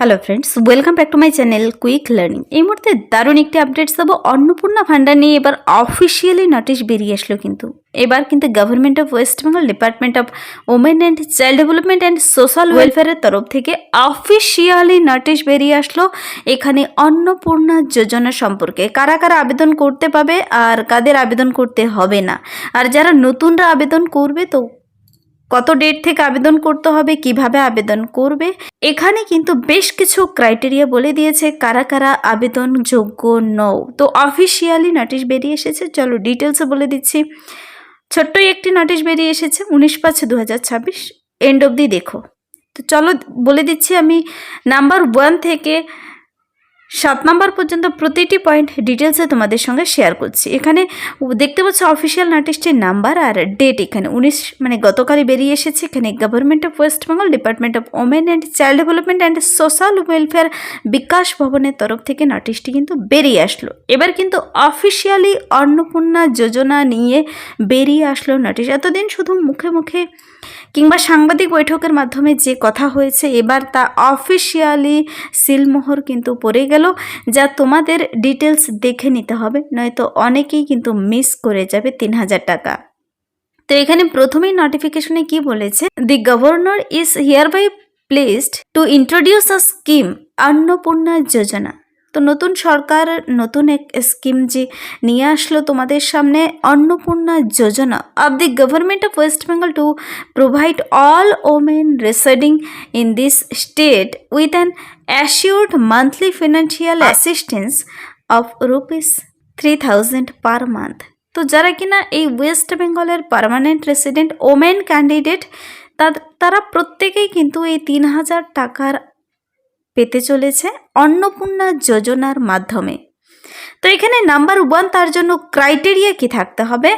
Hello friends, welcome back to my channel quick learning. এই মুহূর্তে দারুণ একটি আপডেটস দেবো। অন্নপূর্ণা ভান্ডার নিয়ে এবার অফিসিয়ালি নোটিশ বেরিয়ে আসলো। এবার government of West Bengal, department of women and child development and social ওয়েলফেয়ারের তরফ থেকে অফিসিয়ালি নোটিশ বেরিয়ে আসলো এখানে অন্নপূর্ণা যোজনা সম্পর্কে। কারা কারা আবেদন করতে পাবে আর কাদের আবেদন করতে হবে না, আর যারা নতুনরা আবেদন করবে তো কত ডেট থেকে আবেদন করতে হবে, কিভাবে আবেদন করবে, এখানে বেশ কিছু ক্রাইটেরিয়া বলে দিয়েছে কারা কারা আবেদন যোগ্য নও। তো অফিসিয়ালি নোটিশ বেরিয়ে এসেছে, চলো ডিটেলসে বলে দিচ্ছি। ছোট্টই একটি নোটিশ বেরিয়ে এসেছে 19/5/2026, এন্ড অবধি দেখো। তো চলো বলে দিচ্ছি আমি নাম্বার 1 থেকে 7 নাম্বার পর্যন্ত প্রতিটি পয়েন্ট ডিটেলসে তোমাদের সঙ্গে শেয়ার করছি। এখানে দেখতে পাচ্ছ অফিসিয়াল নোটিশটির নাম্বার আর ডেট এখানে 19 মানে গতকালই বেরিয়ে এসেছে। এখানে government of West Bengal, department of women and child development and social welfare Bikash ভবনের তরফ থেকে নোটিশটি বেরিয়ে আসলো। এবার অফিসিয়ালি অন্নপূর্ণা যোজনা নিয়ে বেরিয়ে আসলো নোটিশ। এতদিন শুধু মুখে মুখে কিংবা সাংবাদিক বৈঠকের মাধ্যমে যে কথা হয়েছে, এবার তা অফিসিয়ালি সিলমোহর পড়ে গেল, যা তোমাদের ডিটেলস দেখে নিতে হবে, নয়তো অনেকেই মিস করে যাবে 3000 টাকা। তো এখানে প্রথমেই নোটিফিকেশনে কি বলেছে, the governor is hereby pleased to introduce a scheme Annapurna Yojana. তো নতুন সরকার নতুন এক স্কিম যে নিয়ে আসলো তোমাদের সামনে, Annapurna Yojana of the government of West Bengal to provide all women residing in this state with an assured monthly financial assistance of ₹3000 per month. তো যারা এই ওয়েস্ট বেঙ্গলের পার্মানেন্ট রেসিডেন্ট ওমেন ক্যান্ডিডেট, তারা প্রত্যেকেই এই 3000 টাকার পেতে চলেছে অন্নপূর্ণা যোজনার মাধ্যমে। তো এখানে নাম্বার 1, তার জন্য ক্রাইটেরিয়া কি থাকতে হবে,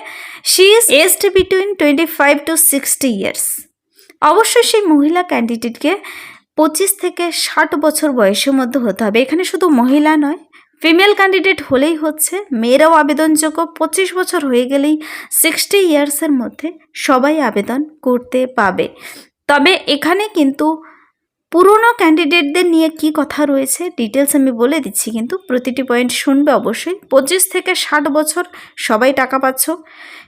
she is aged between 25 to 60 years. অবশ্যই সেই মহিলা ক্যান্ডিডেটকে 25 থেকে 60 বছর বয়সের মধ্যে হতে হবে। এখানে শুধু মহিলা নয়, ফিমেল ক্যান্ডিডেট হলেই হচ্ছে, মেয়েরাও আবেদনযোগ্য। 25 বছর হয়ে গেলেই 60 ইয়ার্সের মধ্যে সবাই আবেদন করতে পাবে। তবে এখানে পুরনো ক্যান্ডিডেটদের নিয়ে কি কথা রয়েছে ডিটেলস আমি বলে দিচ্ছি, প্রতিটি পয়েন্ট শুনবে অবশ্যই। 25 থেকে 60 বছর সবাই টাকা পাচ্ছ।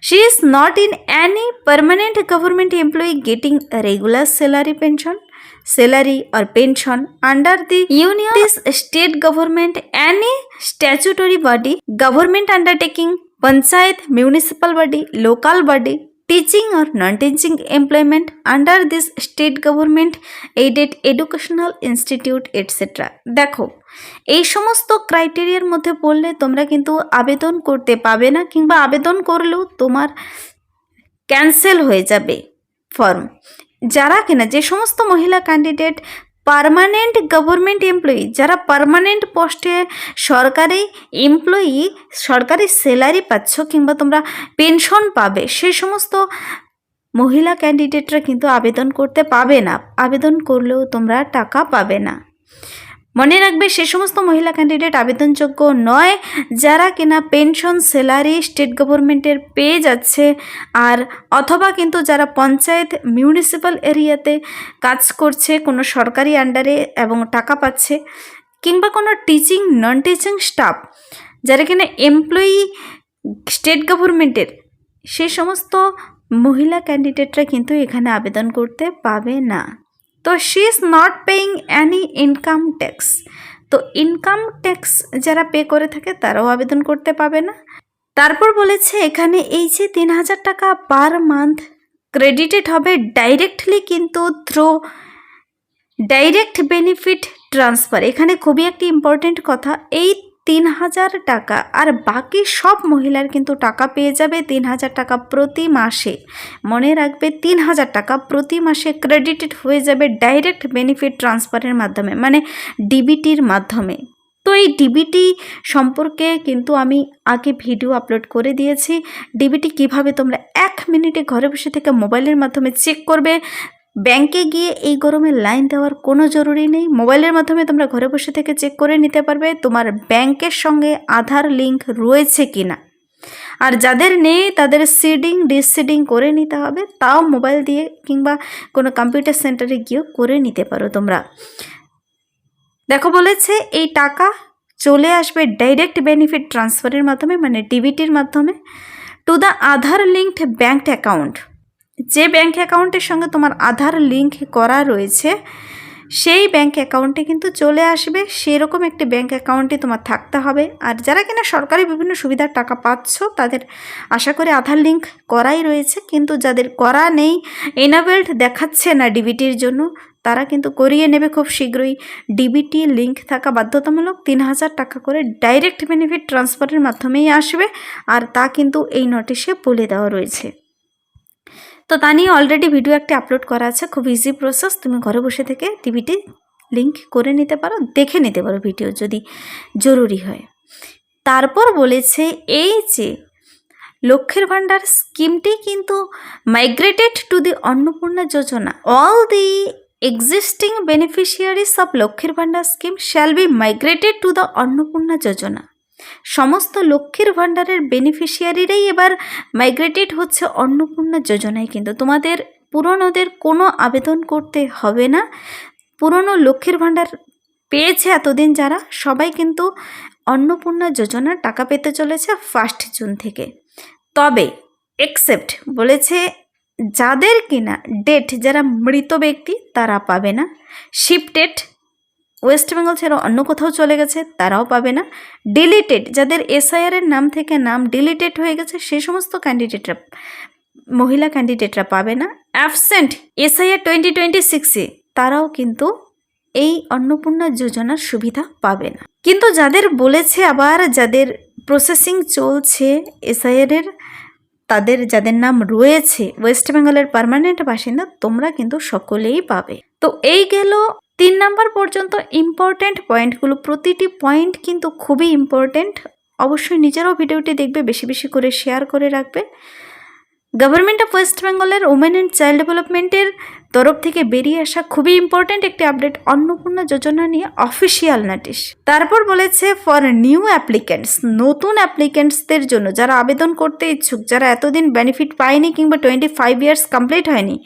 She is not in Annie permanent government employee getting regular salary or pension under the union, state government, any statutory body, government undertaking, panchayat, municipal body, local body, teaching or non-teaching employment under this state government aided educational institute etc. দেখো, এই সমস্ত ক্রাইটেরিয়ার মধ্যে পড়লে তোমরা আবেদন করতে পাবে না, কিংবা আবেদন করলেও তোমার ক্যান্সেল হয়ে যাবে ফর্ম। যারা যে সমস্ত মহিলা ক্যান্ডিডেট পার্মানেন্ট গভর্নমেন্ট এমপ্লয়ি, যারা পার্মানেন্ট পোস্টে সরকারি এমপ্লয়ি, সরকারি স্যালারি পাচ্ছ কিংবা তোমরা পেনশন পাবে, সেই সমস্ত মহিলা ক্যান্ডিডেটরা আবেদন করতে পাবে না। আবেদন করলেও তোমরা টাকা পাবে না। মনে রাখবে, সে সমস্ত মহিলা ক্যান্ডিডেট আবেদনযোগ্য নয় যারা পেনশন স্যালারি স্টেট গভর্নমেন্টের পেয়ে যাচ্ছে, আর অথবা যারা পঞ্চায়েত মিউনিসিপ্যাল এরিয়াতে কাজ করছে কোনো সরকারি আন্ডারে এবং টাকা পাচ্ছে, কিংবা কোনো টিচিং নন টিচিং স্টাফ যারা এমপ্লয়ি স্টেট গভর্নমেন্টের, সেই সমস্ত মহিলা ক্যান্ডিডেটরা এখানে আবেদন করতে পাবে না। তো she is not paying any income tax. তো ইনকাম ট্যাক্স যারা পে করে থাকে তারাও আবেদন করতে পাবে না। তারপর বলেছে এখানে এই যে 3000 টাকা পার মান্থ ক্রেডিটেড হবে directly through direct benefit transfer. এখানে খুবই একটি ইম্পর্টেন্ট কথা, এই 3000 টাকা আর বাকি সব মহিলার টাকা পেয়ে যাবে 3000 টাকা প্রতি মাসে। মনে রাখবে, 3000 টাকা প্রতি মাসে ক্রেডিটেড হয়ে যাবে ডাইরেক্ট বেনিফিট ট্রান্সফারের মাধ্যমে, মানে ডিবিটির মাধ্যমে। তো এই ডিবিটি সম্পর্কে আমি আগে ভিডিও আপলোড করে দিয়েছি। ডিবিটি কিভাবে তোমরা 1 মিনিটে ঘরে বসে থেকে মোবাইলের মাধ্যমে চেক করবে। ব্যাংকে গিয়ে এই গরমে লাইন দেওয়ার কোনো জরুরি নেই, মোবাইলের মাধ্যমে তোমরা ঘরে বসে থেকে চেক করে নিতে পারবে তোমার ব্যাংকের সঙ্গে আধার লিঙ্ক রয়েছে কিনা। আর যাদের নেই তাদের সিডিং ডিসিডিং করে নিতে হবে, তাও মোবাইল দিয়ে কিংবা কোনো কম্পিউটার সেন্টারে গিয়েও করে নিতে পারো তোমরা। দেখো বলেছে এই টাকা চলে আসবে ডাইরেক্ট বেনিফিট ট্রান্সফারের মাধ্যমে, মানে ডিবিটির মাধ্যমে, to the Aadhaar linked bank account. যে ব্যাঙ্ক অ্যাকাউন্টের সঙ্গে তোমার আধার লিঙ্ক করা রয়েছে সেই ব্যাঙ্ক অ্যাকাউন্টে কিন্তু চলে আসবে। সেরকম একটি ব্যাঙ্ক অ্যাকাউন্টে তোমার থাকতে হবে। আর যারা কিনা সরকারি বিভিন্ন সুবিধার টাকা পাচ্ছ তাদের আশা করি আধার লিঙ্ক করাই রয়েছে, কিন্তু যাদের করা নেই, এনাবেলড দেখাচ্ছে না ডিবিটির জন্য, তারা কিন্তু করিয়ে নেবে খুব শীঘ্রই। ডিবিটি লিঙ্ক থাকা বাধ্যতামূলক, 3000 টাকা করে ডাইরেক্ট বেনিফিট ট্রান্সফারের মাধ্যমেই আসবে, আর তা কিন্তু এই নোটিশে বলে দেওয়া রয়েছে। তো তা নিয়ে অলরেডি ভিডিও একটা আপলোড করা আছে, খুব ইজি প্রসেস, তুমি ঘরে বসে থেকে ডিবিটি লিঙ্ক করে নিতে পারো, দেখে নিতে পারো ভিডিও যদি জরুরি হয়। তারপর বলেছে এই যে লক্ষ্মীর ভাণ্ডার স্কিমটি কিন্তু migrated to the Annapurna Yojana. All the existing beneficiaries of লক্ষ্মীর Bhandar scheme shall be migrated to the Annapurna Yojana. সমস্ত লক্ষ্মীর ভাণ্ডারের বেনিফিশিয়ারিরাই এবার মাইগ্রেটেড হচ্ছে অন্নপূর্ণা যোজনায়। কিন্তু তোমাদের পুরনোদের কোনো আবেদন করতে হবে না। পুরনো লক্ষ্মীর ভাণ্ডার পেয়েছে এতদিন যারা, সবাই কিন্তু অন্নপূর্ণা যোজনার টাকা পেতে চলেছে 1 জুন থেকে। তবে এক্সেপ্ট বলেছে যাদের কিনা ডেট, যারা মৃত ব্যক্তি তারা পাবে না, শিফটেড ওয়েস্ট বেঙ্গল ছেড়ে অন্য কোথাও চলে গেছে তারাও পাবে না, ডিলিটেড যাদের এসআইআরের নাম থেকে নাম ডিলিটেড হয়ে গেছে সে সমস্ত ক্যান্ডিডেটরা, মহিলা ক্যান্ডিডেটরা পাবে না, অ্যাবসেন্ট এসআইআর 2026-এ তারাও কিন্তু এই অন্নপূর্ণা যোজনার সুবিধা পাবে না। কিন্তু যাদের বলেছে আবার যাদের প্রসেসিং চলছে এসআইআরের, তাদের যাদের নাম রয়েছে ওয়েস্ট বেঙ্গলের পার্মানেন্ট বাসিন্দা, তোমরা কিন্তু সকলেই পাবে। তো এই গেল 3 নম্বর পর্যন্ত ইম্পর্ট্যান্ট পয়েন্টগুলো। প্রতিটি পয়েন্ট কিন্তু খুবই ইম্পর্ট্যান্ট। অবশ্যই নিজেরাও ভিডিওটি দেখবে, বেশি বেশি করে শেয়ার করে রাখবে। গভর্নমেন্ট অফ ওয়েস্ট বেঙ্গলের ওমেন অ্যান্ড চাইল্ড ডেভেলপমেন্টের তরফ থেকে বেরিয়ে আসা খুবই ইম্পর্ট্যান্ট একটি আপডেট অন্নপূর্ণা যোজনা নিয়ে অফিসিয়াল নোটিশ। তারপর বলেছে ফর নিউ অ্যাপ্লিক্যান্টস, নতুন অ্যাপ্লিক্যান্টসদের জন্য যারা আবেদন করতে ইচ্ছুক, যারা এতদিন বেনিফিট পায়নি কিংবা 25 ইয়ার্স কমপ্লিট হয়নি,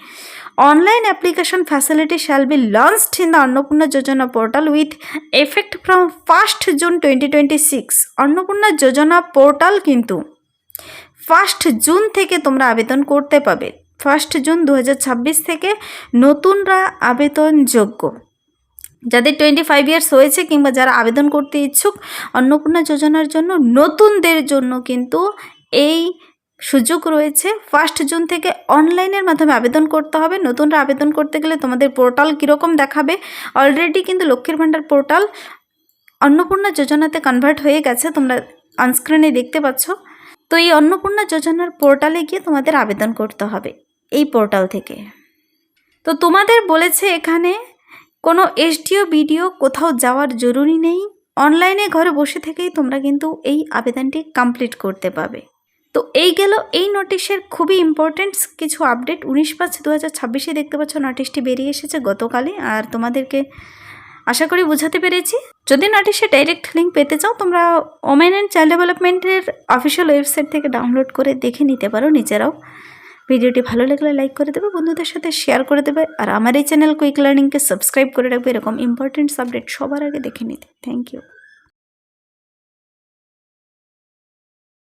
online application facility shall be launched in the Annapurna Yojana portal with effect from 1 June 2026। Annapurna Yojana portal কিন্তু 1 জুন থেকে তোমরা আবেদন করতে পাবে। 1 জুন 2026 থেকে নতুনরা আবেদনযোগ্য। যাদের 25 ইয়ার্স হয়েছে কিংবা যারা আবেদন করতে ইচ্ছুক অন্নপূর্ণা যোজনার জন্য, নতুনদের জন্য কিন্তু এই সুযোগ রয়েছে। 1 জুন থেকে অনলাইনের মাধ্যমে আবেদন করতে হবে। নতুনরা আবেদন করতে গেলে তোমাদের পোর্টাল কীরকম দেখাবে, অলরেডি কিন্তু লক্ষ্মীর ভাণ্ডার পোর্টাল অন্নপূর্ণা যোজনাতে কনভার্ট হয়ে গেছে, তোমরা অনস্ক্রিনে দেখতে পাচ্ছ। তো এই অন্নপূর্ণা যোজনার পোর্টালে গিয়ে তোমাদের আবেদন করতে হবে এই পোর্টাল থেকে। তো তোমাদের বলেছে এখানে কোনো এসডিও বিডিও কোথাও যাওয়ার জরুরি নেই, অনলাইনে ঘরে বসে থেকেই তোমরা কিন্তু এই আবেদনটি কমপ্লিট করতে পাবে। তো এই গেল এই নোটিশের খুবই ইম্পর্টেন্ট কিছু আপডেট। 19/5/2026 দেখতে পাচ্ছ নোটিশটি বেরিয়ে এসেছে গতকালই, আর তোমাদেরকে আশা করি বোঝাতে পেরেছি। যদি নোটিশে ডাইরেক্ট লিঙ্ক পেতে চাও তোমরা ওমেন অ্যান্ড চাইল্ড ডেভেলপমেন্টের অফিসিয়াল ওয়েবসাইট থেকে ডাউনলোড করে দেখে নিতে পারো নিজেরাও। ভিডিওটি ভালো লাগলে লাইক করে দেবে, বন্ধুদের সাথে শেয়ার করে দেবে, আর আমার এই চ্যানেল কুইক লার্নিংকে সাবস্ক্রাইব করে রাখবে এরকম ইম্পর্টেন্ট আপডেট সবার আগে দেখে নিতে। Thank you.